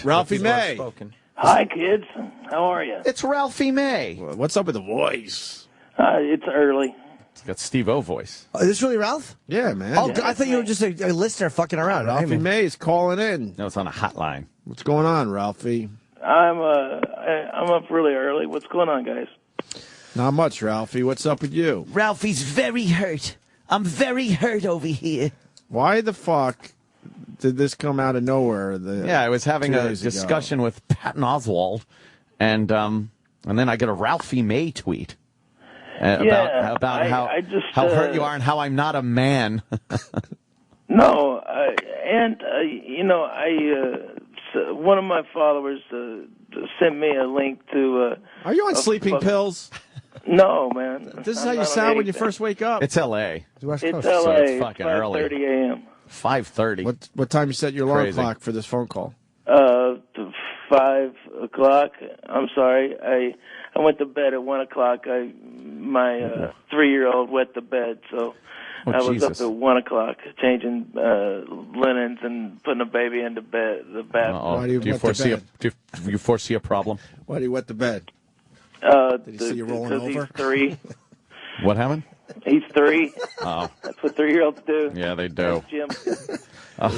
Ralphie May. Hi, kids. How are you? It's Ralphie May. What's up with the voice? It's early. It's got Steve-O voice. Oh, is this really Ralph? Yeah, man. Oh, I thought you were just a listener fucking around. Ralphie May is calling in. No, it's on a hotline. What's going on, Ralphie? I'm up really early. What's going on, guys? Not much, Ralphie. What's up with you? Ralphie's very hurt. I'm very hurt over here. Why the fuck did this come out of nowhere? I was having a discussion with Patton Oswalt, and then I get a Ralphie May tweet about how hurt you are and how I'm not a man. No, one of my followers sent me a link to. Are you on sleeping pills? No, man. This is how you sound when you first wake up. It's L.A. It's L.A. So it's fucking 5:30 early. a.m. 5:30. What time you set your alarm clock for this phone call? 5 o'clock. I'm sorry. I went to bed at 1 o'clock. My 3-year-old wet the bed, so I was up at 1 o'clock changing linens and putting a baby into bed. The bathroom. Why do you Do you foresee a problem? Why do you wet the bed? Did he see you rolling over? He's 3. What happened? He's 3. Oh. That's what 3-year-olds do. Yeah, they do. Jim.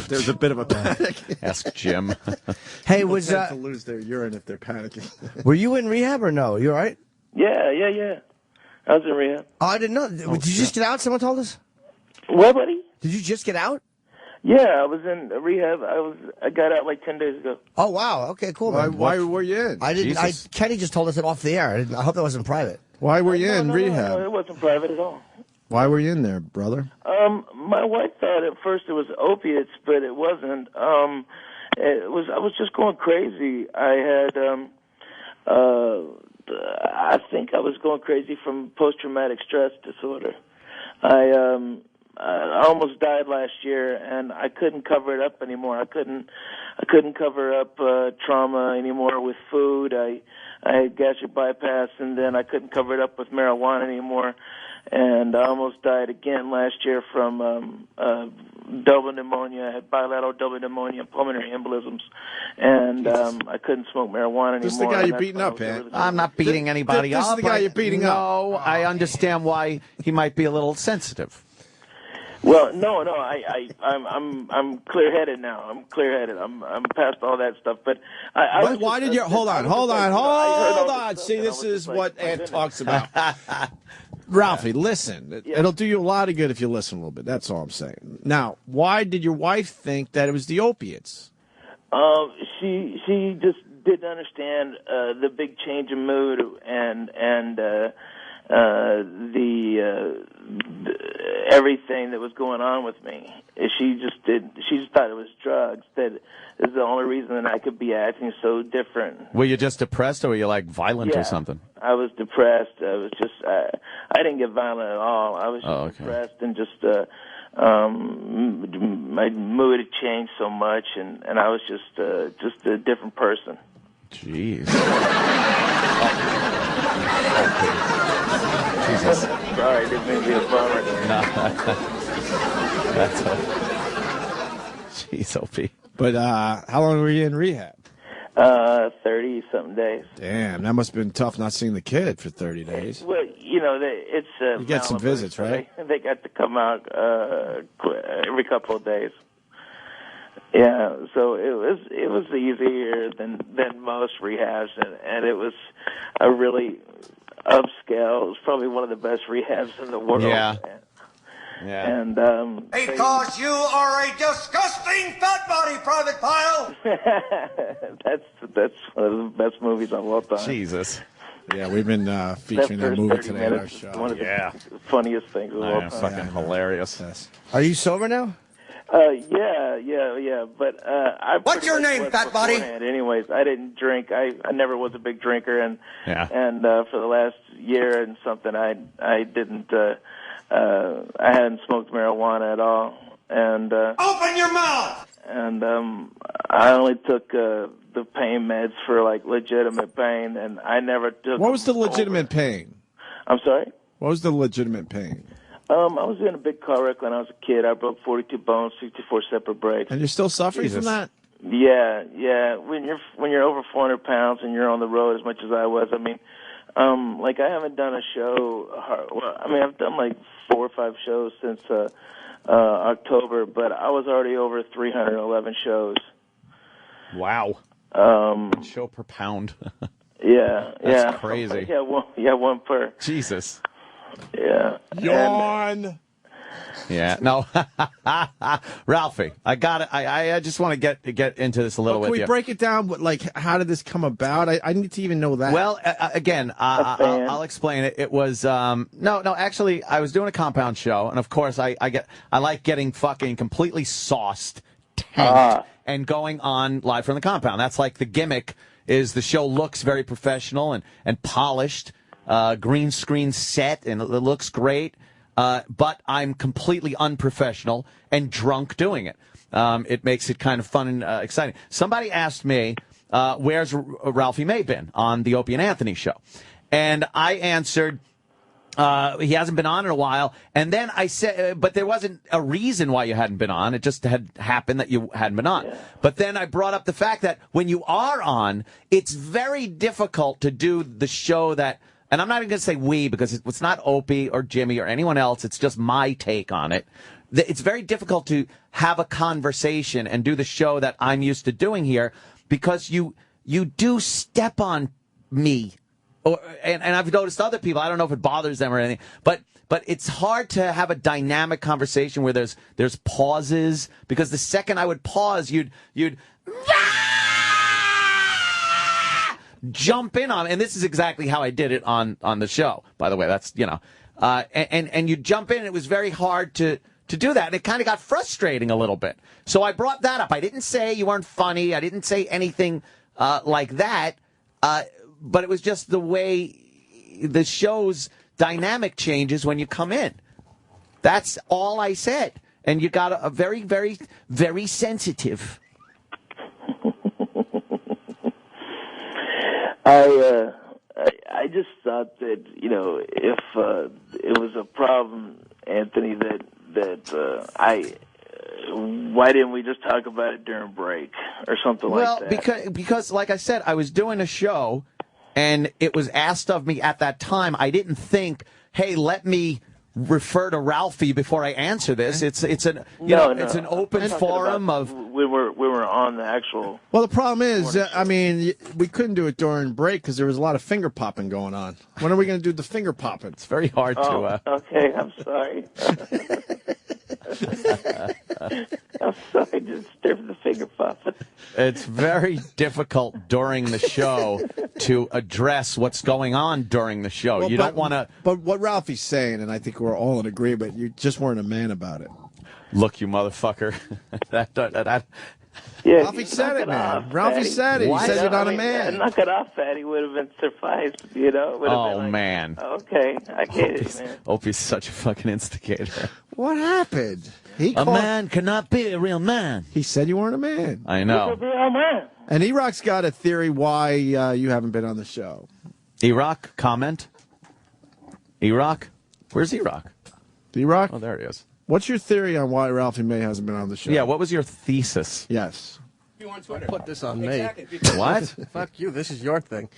There's a bit of a panic. Ask Jim. Hey, People tend to lose their urine if they're panicking. Were you in rehab or no? You all right? Yeah. I was in rehab. Oh, I didn't know. Did you just get out? Someone told us. What, buddy? Did you just get out? Yeah, I was in rehab. I got out like 10 days ago. Oh wow. Okay, cool. Man. Why were you in? I didn't. Kenny just told us it off the air. I hope that wasn't private. Why were you in rehab? No, it wasn't private at all. Why were you in there, brother? My wife thought at first it was opiates, but it wasn't. I was just going crazy. I had I think I was going crazy from post-traumatic stress disorder. I almost died last year, and I couldn't cover it up anymore. I couldn't cover up trauma anymore with food. I had gastric bypass, and then I couldn't cover it up with marijuana anymore. And I almost died again last year from double pneumonia. I had bilateral double pneumonia and pulmonary embolisms. And I couldn't smoke marijuana anymore. This is the guy you're beating up, man. I'm not beating anybody up. This is the guy you're beating up. No, I understand why he might be a little sensitive. Well, no, I'm clear-headed now. I'm clear-headed. I'm past all that stuff. But why did you hold on? See, this is what Ant talks about. Ralphie, listen. It'll do you a lot of good if you listen a little bit. That's all I'm saying. Now, why did your wife think that it was the opiates? She just didn't understand the big change in mood and everything that was going on with me. She just thought it was drugs. That is the only reason that I could be acting so different. Were you just depressed, or were you like violent or something? I was depressed. I was just I didn't get violent at all. I was just depressed and just my mood had changed so much, and I was just a different person. Jeez. Jesus. Sorry, I didn't mean to be a bummer. That's Jeez, Opie. But how long were you in rehab? 30-something days. Damn, that must have been tough not seeing the kid for 30 days. Well, it's you get some visits, right? They got to come out every couple of days. Yeah, so it was easier than most rehabs, and it was a really upscale. It was probably one of the best rehabs in the world. Yeah. Yeah. And because you are a disgusting fat body, Private Pile. that's one of the best movies of all time. Jesus. Yeah, we've been featuring that movie today on our show. One of the funniest things of all time. Fucking hilarious. Yes. Are you sober now? Yeah. But what's your name, fat body? Anyways, I didn't drink. I never was a big drinker, and for the last year and something, I didn't. I hadn't smoked marijuana at all, and open your mouth. And I only took the pain meds for like legitimate pain, and I never took. What was the legitimate pain? I'm sorry? What was the legitimate pain? I was in a big car wreck when I was a kid. I broke 42 bones, 64 separate breaks. And you're still suffering from that? Yeah. When you're over 400 pounds and you're on the road as much as I was, I mean, like I haven't done a show. Well, I mean, I've done like 4 or 5 shows since October, but I was already over 311 shows. Wow. Show per pound. That's crazy. One per. Jesus. Yeah. Yawn. Yeah. No. Ralphie, I just want to get into this a little Can with we you. break it down? Like, how did this come about? I need to even know that. Well, again, I'll explain it. It was no. Actually, I was doing a compound show, and of course, I like getting fucking completely sauced, tanked, and going on live from the compound. That's like the gimmick. Is the show looks very professional and polished, green screen set, and it looks great. But I'm completely unprofessional and drunk doing it. It makes it kind of fun and exciting. Somebody asked me, where's Ralphie May been on the Opie and Anthony show? And I answered, he hasn't been on in a while. And then I said, but there wasn't a reason why you hadn't been on. It just had happened that you hadn't been on. Yeah. But then I brought up the fact that when you are on, it's very difficult to do the show that, and I'm not even going to say we because it's not Opie or Jimmy or anyone else. It's just my take on it. It's very difficult to have a conversation and do the show that I'm used to doing here because you do step on me. And I've noticed other people, I don't know if it bothers them or anything, but it's hard to have a dynamic conversation where there's pauses, because the second I would pause, you'd jump in on, and this is exactly how I did it on the show, by the way. That's, and you jump in, and it was very hard to do that, and it kind of got frustrating a little bit. So I brought that up. I didn't say you weren't funny. I didn't say anything like that. But it was just the way the show's dynamic changes when you come in. That's all I said. And you got a very, very, very sensitive. I just thought that, if it was a problem, Anthony, why didn't we just talk about it during break or something like that? Well, because like I said, I was doing a show. And it was asked of me at that time. I didn't think, hey, let me refer to Ralphie before I answer this. It's an open forum of. We were on the actual. Well, the problem is, we couldn't do it during break because there was a lot of finger popping going on. When are we going to do the finger popping? It's very hard to. Okay, I'm sorry. I'm sorry to disturb the finger popping. It's very difficult during the show to address what's going on during the show. Well, you don't want to. But what Ralphie's saying, and I think we're all in agreement, you just weren't a man about it. Look, you motherfucker. Yeah, Ralphie said it, man. Ralphie said it. He said you're not a man. Knock it off, Fatty. Would have been sufficed, man. Okay, I get it, man. Opie's such a fucking instigator. What happened? A man cannot be a real man. He said you weren't a man. I know. He's a real man. And E-Rock's got a theory why you haven't been on the show. E-Rock, comment? E-Rock? Where's E-Rock? E-Rock? Oh, there he is. What's your theory on why Ralphie May hasn't been on the show? Yeah, what was your thesis? Yes. You on Twitter? Put this on me. What? Fuck you. This is your thing.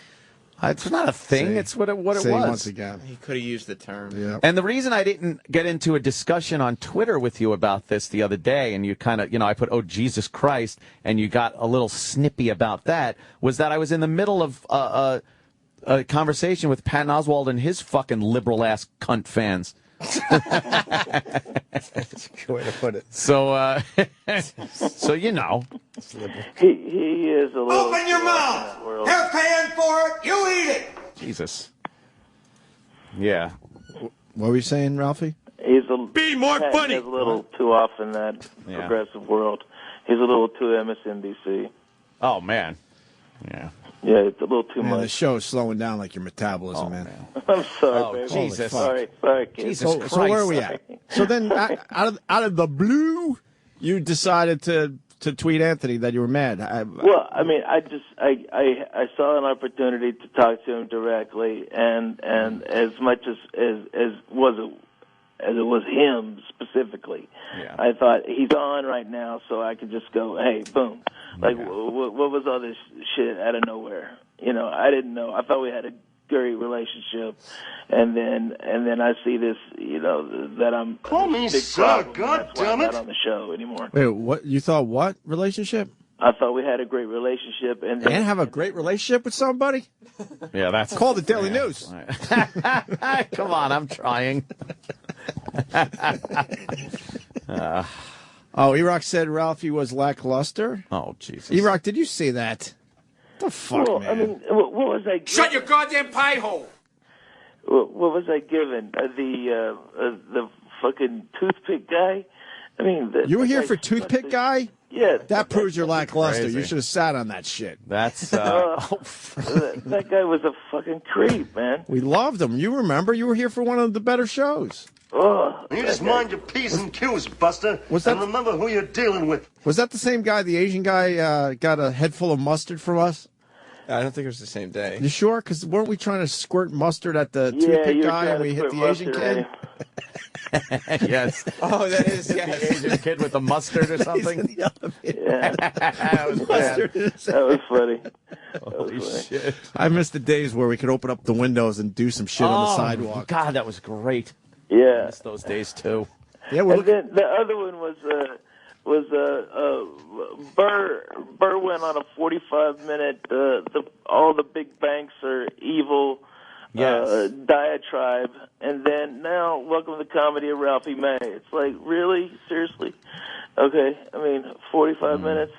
It's not a thing. It's what it was. Once again. He could have used the term. Yeah. And the reason I didn't get into a discussion on Twitter with you about this the other day, and you kind of, I put, oh, Jesus Christ, and you got a little snippy about that, was that I was in the middle of a conversation with Patton Oswalt and his fucking liberal-ass cunt fans. That's a good way to put it. So, so he is a little. Open your mouth! They're paying for it. You eat it. Jesus. Yeah. What were you saying, Ralphie? Be more funny. He's a little too off in that progressive world. He's a little too MSNBC. Oh man. Yeah. Yeah, it's a little too much. The show's slowing down like your metabolism, man. I'm sorry, baby. Jesus. Sorry, kid. Jesus Christ. So where are we at? So then, out of the blue, you decided to tweet Anthony that you were mad. Well, I mean, I saw an opportunity to talk to him directly, and as much as was as it was him specifically. Yeah. I thought he's on right now, so I could just go, hey, boom. Like, what was all this shit out of nowhere? I didn't know. I thought we had a great relationship, and then I see this, that I'm Call me big sir, problem. God That's why damn I'm it. not on the show anymore. Wait, what? You thought what relationship? I thought we had a great relationship, and Have a great relationship with somebody? Yeah, that's Call the Daily News. Come on, I'm trying. E-Rock said Ralphie was lackluster. Oh, Jesus. E-Rock, did you say that? What the fuck, well, man? I mean, what was I? Shut your goddamn pie hole! What was I given? The fucking toothpick guy? I mean, You were here for Toothpick Guy? Yeah. That proves you're lackluster. Crazy. You should have sat on that shit. That's, that guy was a fucking creep, man. We loved him. You remember? You were here for one of the better shows. Oh, You just mind your P's and Q's, Buster. Was that- And remember who you're dealing with. Was that the same guy, the Asian guy, got a head full of mustard from us? I don't think it was the same day. You sure? Because weren't we trying to squirt mustard at the yeah, toothpick you were guy trying and we to hit put the Asian mustard at kid? him. yes. Oh, that is, The Asian kid with the mustard or something. Yeah, That was bad. that was funny. Holy shit. I miss the days where we could open up the windows and do some shit on the sidewalk. God, that was great. Yeah. Miss those days, too. Yeah, we're And then the other one was Burr went on a 45-minute all the big banks are evil Yes. diatribe, and then now welcome to the comedy of Ralphie May. It's like, really? Seriously? Okay, I mean 45 minutes.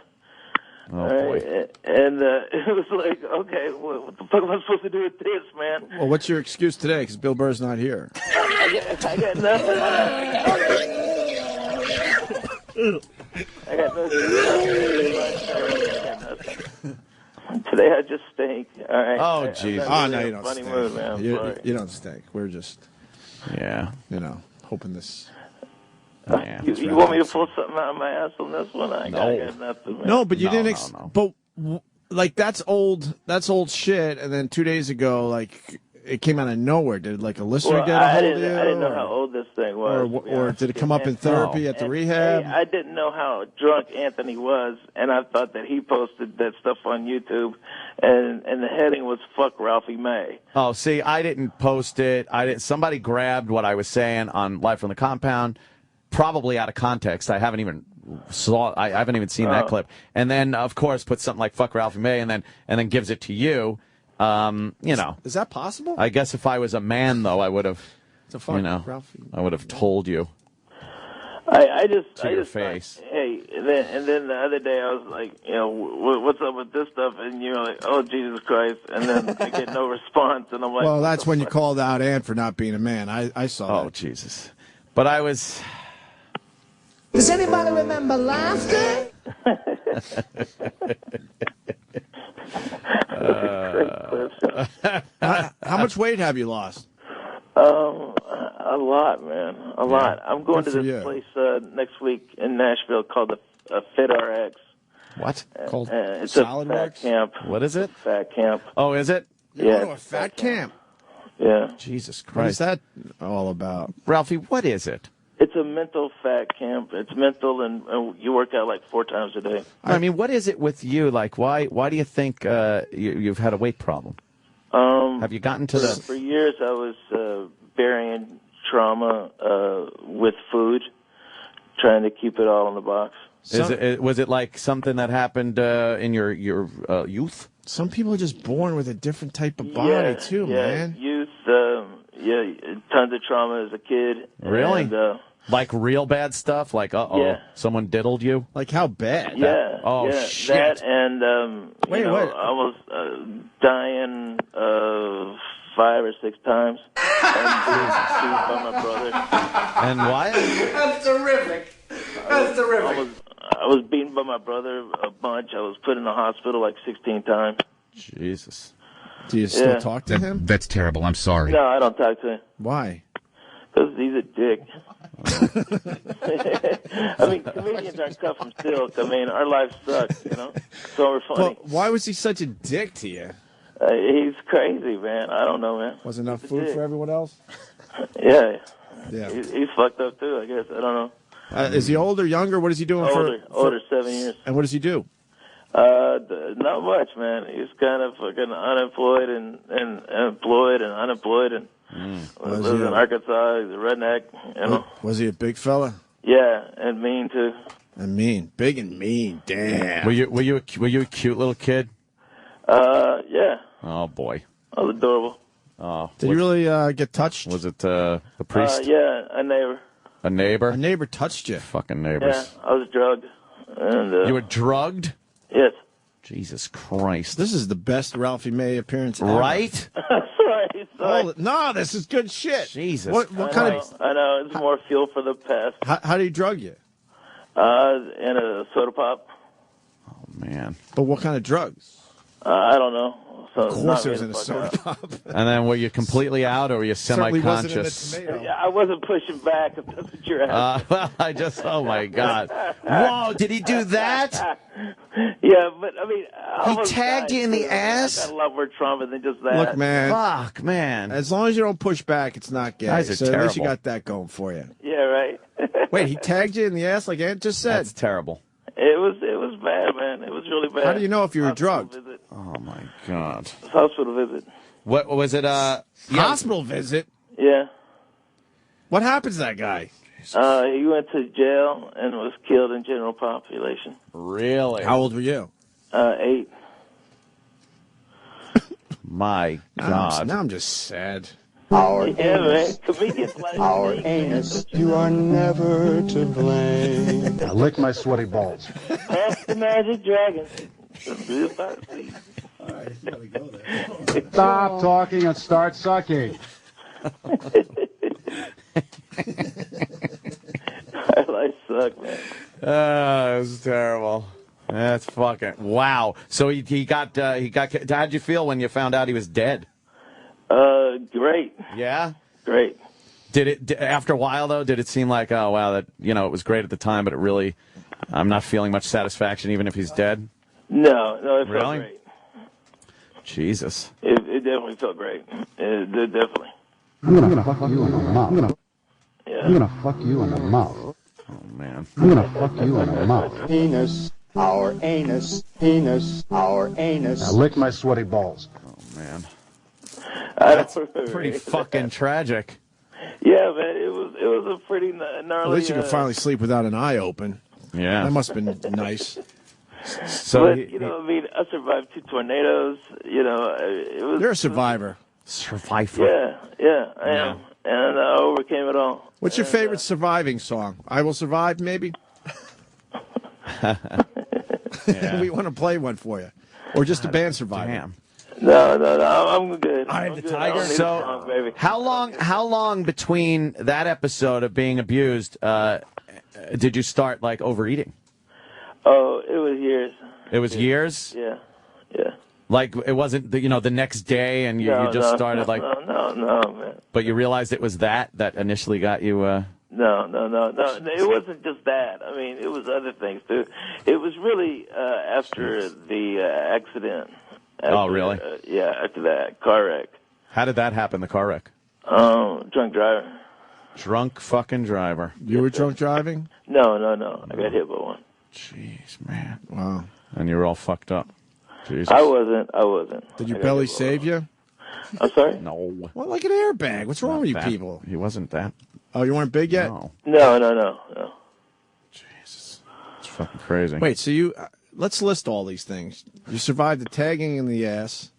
Oh, All boy. right. And it was like, okay, what the fuck am I supposed to do with this, man? Well, what's your excuse today? Because Bill Burr's not here. I got nothing. I got nothing. Today I just stink. All right. Oh, Jesus. Oh, no, you don't funny stink. mood, man. I'm sorry. You don't stink. We're just, Yeah. hoping this. Yeah. You want me to pull something out of my ass on this one? I got nothing, man. No, but you No, didn't. no. But like that's old. That's old shit. And then 2 days ago, like it came out of nowhere. Did like a listener Well, get a I hold of you? didn't know how old this thing was. to be Or honest did it with come you. up in And- therapy at the and, rehab? I didn't know how drunk Anthony was, and I thought that he posted that stuff on YouTube, and the heading was "Fuck Ralphie May." Oh, see, I didn't post it. Somebody grabbed what I was saying on Live from the Compound, probably out of context. I haven't even seen that clip. And then, of course, put something like "Fuck Ralphie May," and then gives it to you. Is that possible? I guess if I was a man, though, I would have. To fuck Ralphie. I would have told you. I just To your thought, face. hey, and then the other day I was like, what's up with this stuff? And you're like, oh Jesus Christ! And then I get no response, and I'm like, Well, what that's the when you fuck? called out Ann for not being a man. I saw Oh, that. Jesus. But I was. Does anybody remember laughter? How much weight have you lost? A lot, man. A lot. I'm going Good to for this you. place next week in Nashville called the Fit RX. What? Called It's Solid a fat Works? camp. What is it? Fat camp. Oh, is it? You're Yeah, going to a fat camp. Yeah. Jesus What is Christ. that all about? Ralphie, what is it? It's a mental fat camp. It's mental, and you work out like 4 times a day. I mean, what is it with you? Like, why do you think you've had a weight problem? Have you gotten to For the... years, I was burying trauma with food, trying to keep it all in the box. Was it like something that happened in your youth? Some people are just born with a different type of body, too, man. Youth, tons of trauma as a kid. Really? And, Like real bad stuff? Like, Yeah. someone diddled you? Like how bad? yeah. Oh, yeah, shit. That and, Wait, what? I was dying 5 or 6 times. And being by my brother. And why? That's terrific. That's terrific. I was beaten by my brother a bunch. I was put in the hospital like 16 times. Jesus. Do you still Yeah. talk to him? That's terrible. I'm sorry. No, I don't talk to him Why? because he's a dick. I mean, comedians aren't cut from silk. I mean, our lives suck, So we're funny. But why was he such a dick to you? He's crazy, man. I don't know, man. Was enough He's a food dick. for everyone else? Yeah. Yeah. He's fucked up too, I guess. I don't know. Is he older, younger? What is he doing Older, 7 years. And what does he do? Not much, man. He's kind of fucking unemployed and employed and unemployed and lives in Arkansas. He's a redneck, you know. Was he a big fella? Yeah, and mean too. And mean, big and mean. Damn. Were you a cute little kid? Yeah. Oh boy. I was adorable. Oh. Did you really get touched? Was it the priest? Yeah, a neighbor. A neighbor? A neighbor touched you. Fucking neighbors. Yeah, I was drugged. And you were drugged? Yes. Jesus Christ. This is the best Ralphie May appearance ever. Right? Sorry. No, this is good shit. Jesus. What kind of? I know. It's more fuel for the past. How do you drug you? In a soda pop. Oh, man. But what kind of drugs? I don't know. So of course it was in a soda pop. And then were you completely out or were you semi-conscious? I wasn't pushing back, if that's what you're asking. Oh my God. Whoa, did he do that? Yeah, but I mean, he tagged you in the ass? I got a lot more trauma than just that. Look, man. Fuck, man. As long as you don't push back, it's not gay. Guys are so at least you terrible. got that going for you. Yeah, right. Wait, he tagged you in the ass like Ant just said? That's terrible. It was bad, man. It was really bad. How do you know if you were drugged? Visit. Oh my God. Hospital visit. What was it? Hospital visit? Yeah. What happened to that guy? He went to jail and was killed in general population. Really? How old were you? 8. My God. Now I'm just sad. Our Yeah, man. Comedians like our me. anus, you are never to blame. Now lick my sweaty balls. Pass the magic dragon. Stop talking and start sucking. I suck, man. It was terrible. That's fucking wow. So he got. How'd you feel when you found out he was dead? Great. Yeah. Great. Did it after a while though? Did it seem like it was great at the time, but it really, I'm not feeling much satisfaction even if he's dead. No, it felt Really? great. Jesus. It definitely felt great. It did definitely. I'm gonna fuck you in the mouth. Yeah. I'm gonna fuck you in the mouth. Oh man. I'm gonna fuck you in the mouth. Penis, our anus, our anus. Now lick my sweaty balls. Oh man. That's Pretty fucking tragic. Yeah, man. It was a pretty gnarly. At least you could finally sleep without an eye open. Yeah. That must have been nice. So But I mean, I survived 2 tornadoes. It was. You're a survivor. Survivor. Yeah, I am, and I overcame it all. What's your favorite surviving song? I Will Survive, maybe? We want to play one for you. Or just a band survivor. Damn. No, I'm good. I am I'm the good. tiger. I don't need a So, song, baby. how long between that episode of being abused did you start like overeating? Oh, it was years. It was years. Yeah. Like it wasn't the next day, and you just started like. No, man. But you realized it was that initially got you. No. It wasn't just that. I mean, it was other things too. It was really after the accident. Oh, really? After that car wreck. How did that happen? The car wreck. Drunk driver. Drunk fucking driver. You were drunk driving? No. I got hit by one. Jeez, man. Wow. And you were all fucked up. Jesus. I wasn't. Did your belly save you? I'm sorry? No. Well, like an airbag. What's wrong with you That- people? He wasn't that. Oh, you weren't big yet? No. No. Jesus. It's fucking crazy. Wait, so you... let's list all these things. You survived the tagging in the ass.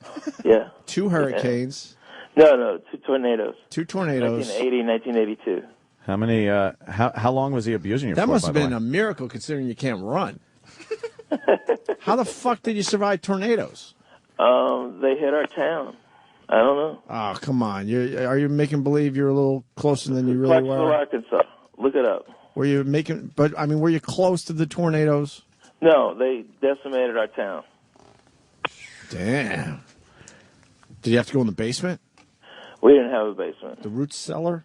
Yeah. 2 hurricanes. No, 2 tornadoes. 2 tornadoes. 1980, 1982. How many? How long was he abusing you for? That must by have the been way? a miracle considering you can't run. How the fuck did you survive tornadoes? They hit our town. I don't know. Oh, come on. Are you making believe you're a little closer than you really Clarksville, were? Arkansas. Look it up. Were you close to the tornadoes? No, they decimated our town. Damn. Did you have to go in the basement? We didn't have a basement. The root cellar?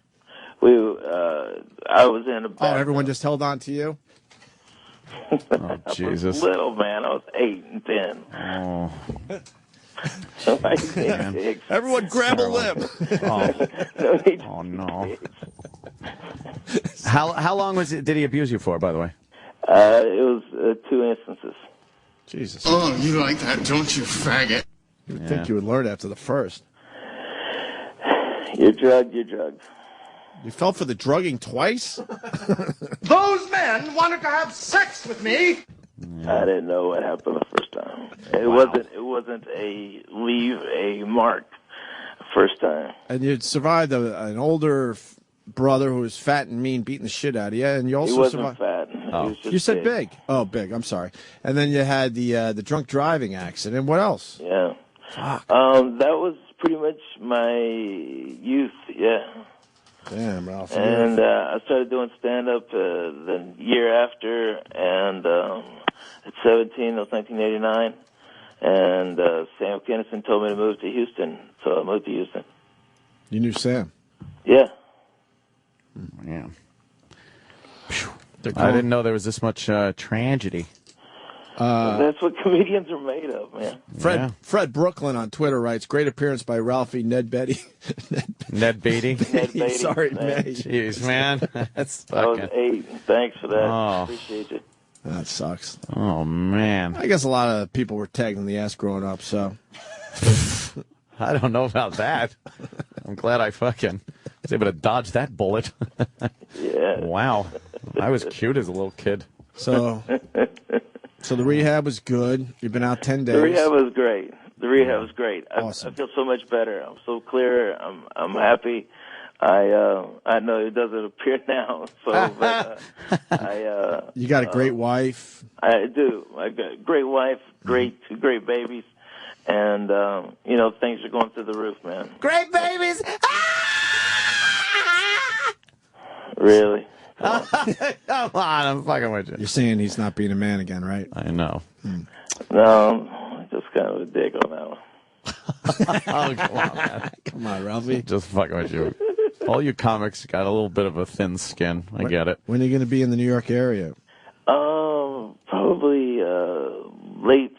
I was in a Oh, everyone just held on to you? Oh, Jesus. Little man, I was 8 and 10. Oh. Like, Everyone grab a lip. Oh. no need Oh, no. How long did he abuse you for, by the way? It was 2 instances. Jesus. Oh, you like that, don't you, faggot? You would think you would learn after the first. You're drugged. You fell for the drugging twice? Those men wanted to have sex with me. I didn't know what happened the first time. It wasn't a leave a mark first time. And you'd survived an older brother who was fat and mean, beating the shit out of you, and you also He wasn't survived. fat. He was just You said big. Oh, big. I'm sorry. And then you had the drunk driving accident. What else? Yeah. Fuck. That was pretty much my youth. Yeah. Damn, Ralphie. And I started doing stand-up the year after, and at 17, that was 1989. And Sam Kinison told me to move to Houston, so I moved to Houston. You knew Sam? Yeah. Yeah. I didn't know there was this much tragedy. That's what comedians are made of, man. Fred Brooklyn on Twitter writes, great appearance by Ralphie, Ned Beatty. Ned Beatty? Ned Beatty. Sorry, man. May. Jeez, man. That's I was fucking... 8. Thanks for that. Oh. Appreciate you. That sucks. Oh, man. I guess a lot of people were tagged in the ass growing up, so. I don't know about that. I'm glad I fucking was able to dodge that bullet. Yeah. Wow. I was cute as a little kid. So the rehab was good. You've been out 10 days. The rehab was great. Awesome. I feel so much better. I'm so clear. I'm happy. I know it doesn't appear now. So, but, you got a great wife. I do. I got a great wife, two great babies, and things are going through the roof, man. Great babies! Really? Come on, I'm fucking with you. You're saying he's not being a man again, right? I know. No, I'm just kind of a dick on that one. Oh, come on, man. Come on, Ralphie. Just fucking with you. All you comics got a little bit of a thin skin. I get it. When are you going to be in the New York area? Probably late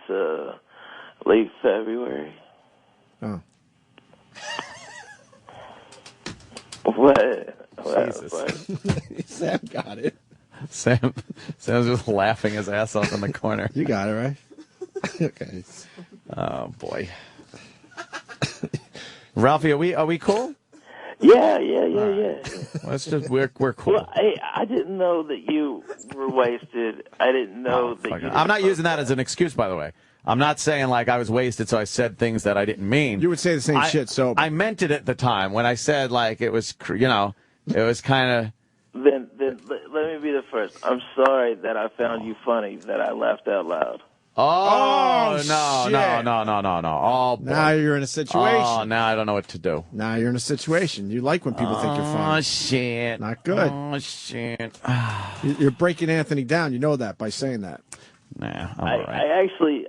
February. Oh. What? Jesus. Sam got it. Sam's just laughing his ass off in the corner. You got it, right? Okay. Oh, boy. Ralphie, are we cool? Yeah. Let's just we're cool. Well, I didn't know that you were wasted. I didn't know that you. I'm not using that as an excuse, by the way. I'm not saying like I was wasted, so I said things that I didn't mean. You would say the same shit. So I meant it at the time when I said like it was, it was kind of. Then let me be the first. I'm sorry that I found you funny. That I laughed out loud. Oh, shit. No. Oh, boy. Now you're in a situation. Oh, now I don't know what to do. Now you're in a situation. You like when people think you're funny. Oh, shit. Not good. Oh, shit. You're breaking Anthony down. You know that by saying that. Nah, I'm all right. I actually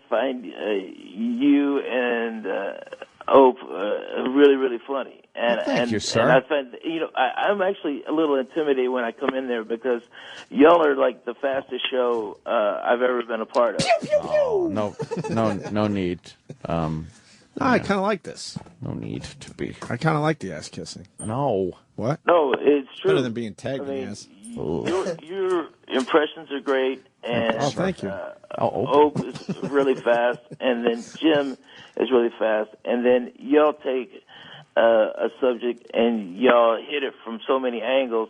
find you and Opie really, really funny. And, thank you, sir. And I find, I'm actually a little intimidated when I come in there because y'all are like the fastest show I've ever been a part of. Oh, no need. I kind of like this. No need to be. I kind of like the ass kissing. No. What? No, it's true. Better than being tagged in the ass. Your impressions are great, and thank you. Opie is really fast, and then Jim is really fast, and then y'all take a subject and y'all hit it from so many angles.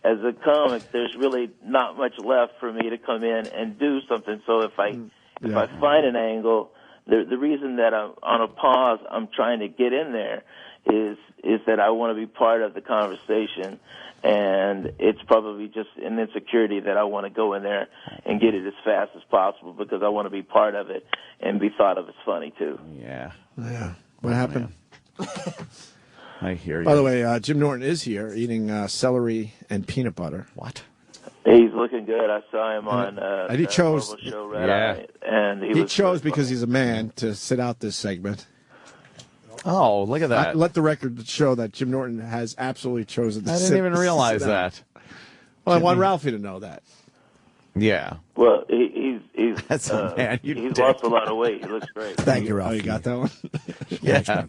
As a comic, there's really not much left for me to come in and do something. So if I find an angle, the reason that I'm on a pause, I'm trying to get in there, is that I want to be part of the conversation. And it's probably just an insecurity that I want to go in there and get it as fast as possible because I want to be part of it and be thought of as funny, too. Yeah. What happened? I hear you. By the way, Jim Norton is here eating celery and peanut butter. What? He's looking good. I saw him on and he chose. Show Red Eye, and he chose because he's a man to sit out this segment. Oh, look at that. Let the record show that Jim Norton has absolutely chosen to I didn't even realize that. Well, I want Ralphie to know that. Yeah. Well, he's That's a man. He's lost a lot of weight. He looks great. Thank you, Ralphie. Oh, you got that one? Yeah.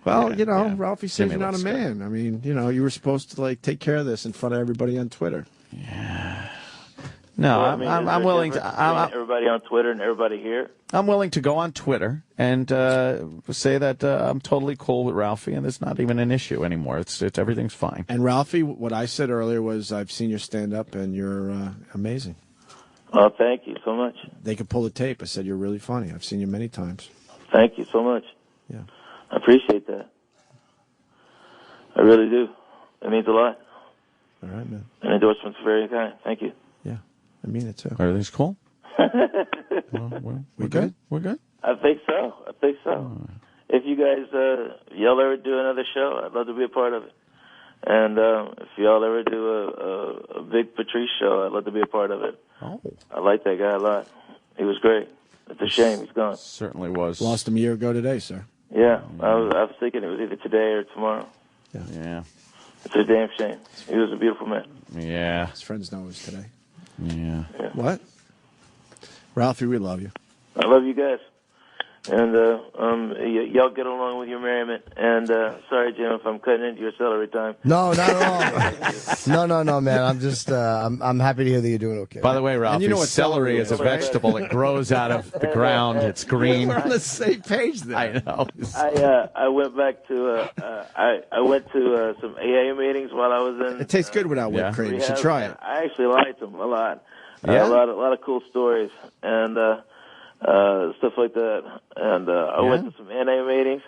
Well, Yeah. Ralphie says Jimmy you're not a looks man. I mean, you were supposed to take care of this in front of everybody on Twitter. No, Well, I mean, I'm willing to. Everybody on Twitter and everybody here. I'm willing to go on Twitter and say that I'm totally cool with Ralphie, and it's not even an issue anymore. It's everything's fine. And Ralphie, what I said earlier was, I've seen your stand up, and you're amazing. Oh, thank you so much. They could pull the tape. I said you're really funny. I've seen you many times. Thank you so much. Yeah, I appreciate that. I really do. It means a lot. All right, man. And endorsements are very kind. Thank you. Yeah, I mean it too. Everything's cool. We good? We're good. I think so. If you guys, y'all ever do another show, I'd love to be a part of it. And if y'all ever do a big Patrice show, I'd love to be a part of it. Oh, I like that guy a lot. He was great. It's a shame he's gone. certainly was. Lost him a year ago today, sir. Yeah, I was thinking it was either today or tomorrow. Yeah. It's a damn shame. He was a beautiful man. Yeah. His friends know it was today. Yeah. What? Ralphie, we love you. I love you guys. And y'all get along with your merriment. And sorry, Jim, if I'm cutting into your celery time. No, not at all. No, man. I'm just, I'm happy to hear that you're doing okay. By the way, Ralphie, you know what celery is a vegetable. It grows out of the ground. It's green. We're on the same page there. I know. I went back to I went to some AA meetings while I was in. It tastes good without whipped cream. You should try it. I actually liked them a lot. Yeah? A lot of cool stories and stuff like that. And I went to some NA meetings.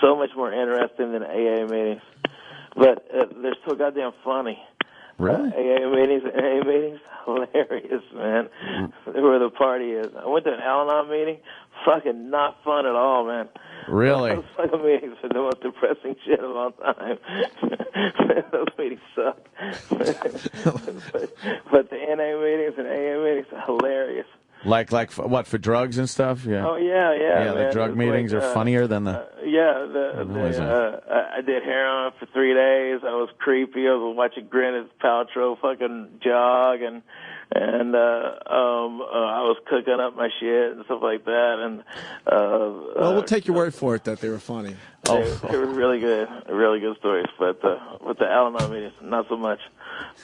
So much more interesting than AA meetings, but they're so goddamn funny. Really? AA meetings, hilarious, man. Where the party is. I went to an Al-Anon meeting. Fucking not fun at all, man. Really? Those fucking meetings are the most depressing shit of all time. Those meetings suck. but the NA meetings and AA meetings are hilarious. Like what, for drugs and stuff? Yeah. Oh yeah. Yeah, the man. drug meetings are funnier than the. I did heroin for 3 days. I was creepy. I was watching Gwyneth Paltrow fucking jog, and I was cooking up my shit and stuff like that. And Well, we'll take your word for it that they were funny. they were really good stories. But with the Al-Anon meetings, not so much.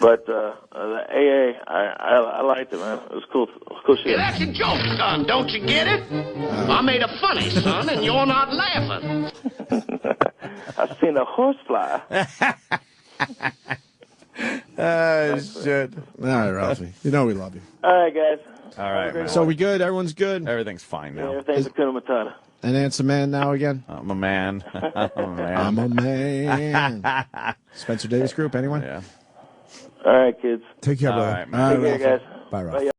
But the AA, I liked it, man. It was cool shit. Yeah, that's a joke, son. Don't you get it? I made a funny, son, and you're not laughing. I've seen a horse fly. Shit. All right, Ralphie. You know we love you. All right, guys. All right, man. So we good? Everyone's good? Everything's fine now. Everything's Hakuna Matata. And Ant's a man now again? I'm a man. I'm a man. Spencer Davis Group, anyone? Yeah. All right, kids. Take care, brother. All right, man. Take care, guys. Bye, Ralph.